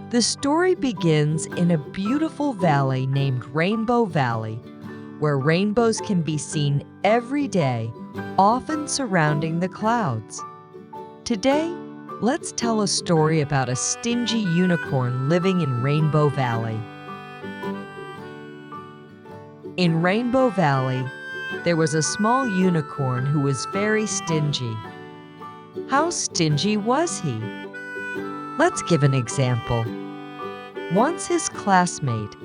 The story begins in a beautiful valley named Rainbow Valley, where rainbows can be seen every day, often surrounding the clouds. Today, let's tell a story about a stingy unicorn living in Rainbow Valley. In Rainbow Valley, there was a small unicorn who was very stingy. How stingy was he? Let's give an example. Once his classmate,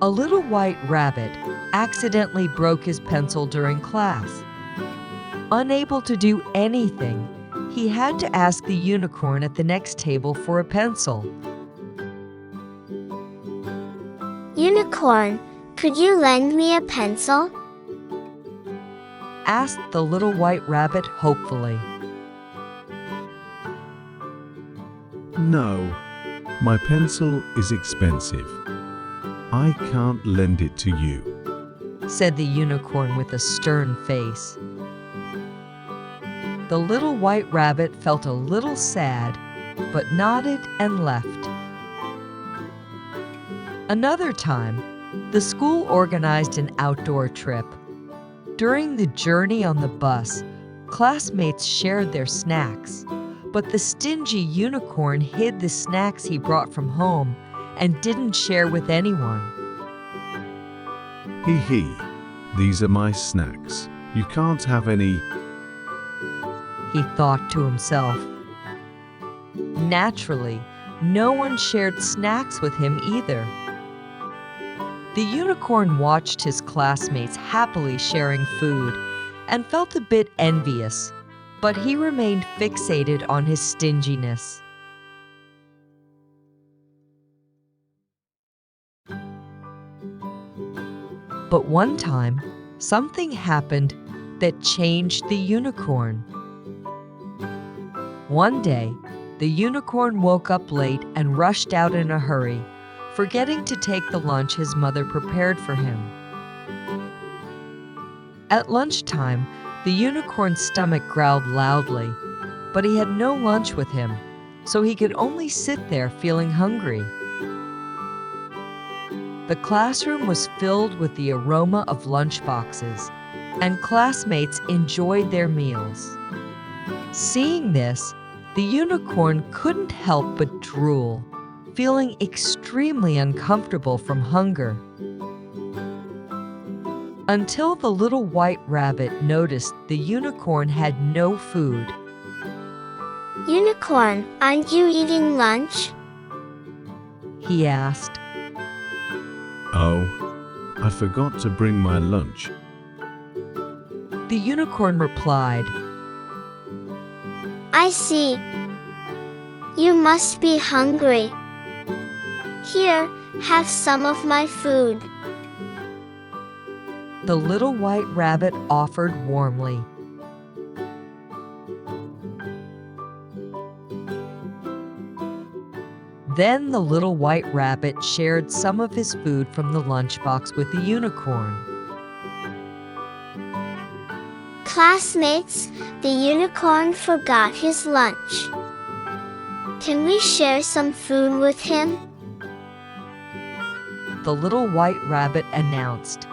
a little white rabbit, accidentally broke his pencil during class. Unable to do anything, he had to ask the unicorn at the next table for a pencil. Unicorn, could you lend me a pencil? Asked the little white rabbit hopefully. No, my pencil is expensive. I can't lend it to you, said the unicorn with a stern face. The little white rabbit felt a little sad, but nodded and left. Another time, the school organized an outdoor trip. During the journey on the bus, classmates shared their snacks, but the stingy unicorn hid the snacks he brought from home and didn't share with anyone. Hee hee, these are my snacks. You can't have any, he thought to himself. Naturally, no one shared snacks with him either. The unicorn watched his classmates happily sharing food and felt a bit envious, but he remained fixated on his stinginess. But one time, something happened that changed the unicorn. One day, the unicorn woke up late and rushed out in a hurry, forgetting to take the lunch his mother prepared for him. At lunchtime, the unicorn's stomach growled loudly, but he had no lunch with him, so he could only sit there feeling hungry. The classroom was filled with the aroma of lunchboxes, and classmates enjoyed their meals. Seeing this, the unicorn couldn't help but drool, feeling extremely uncomfortable from hunger. Until the little white rabbit noticed the unicorn had no food. Unicorn, aren't you eating lunch? He asked. oh, I forgot to bring my lunch. The unicorn replied, I see. You must be hungry. Here, have some of my food. The little white rabbit offered warmly. Then the little white rabbit shared some of his food from the lunchbox with the unicorn. Classmates, the unicorn forgot his lunch. Can we share some food with him? The little white rabbit announced.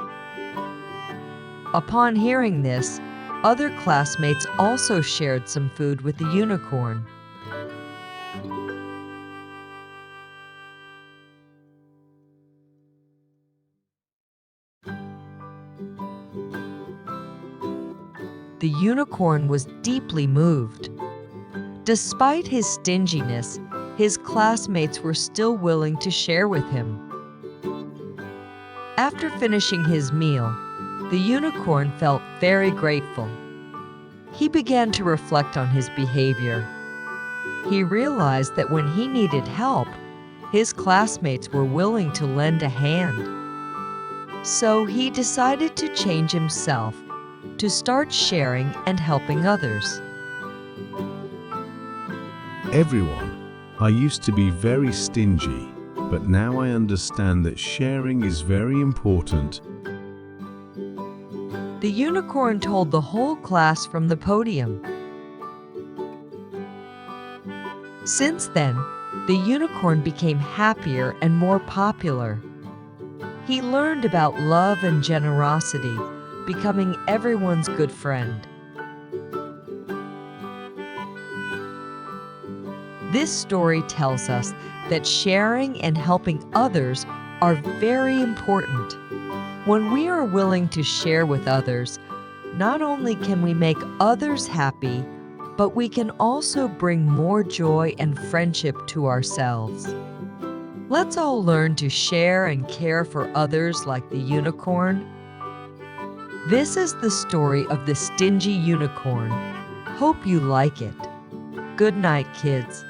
Upon hearing this, other classmates also shared some food with the unicorn. The unicorn was deeply moved. Despite his stinginess, his classmates were still willing to share with him. After finishing his meal, the unicorn felt very grateful. He began to reflect on his behavior. He realized that when he needed help, his classmates were willing to lend a hand. So he decided to change himself, to start sharing and helping others. Everyone, I used to be very stingy, but now I understand that sharing is very important. The unicorn told the whole class from the podium. Since then, the the unicorn became happier and more popular. He learned about love and generosity, becoming everyone's good friend. This story tells us that sharing and helping others are very important. When we are willing to share with others, not only can we make others happy, but we can also bring more joy and friendship to ourselves. Let's all learn to share and care for others like the unicorn. This is the story of the stingy unicorn. Hope you like it. Good night, kids.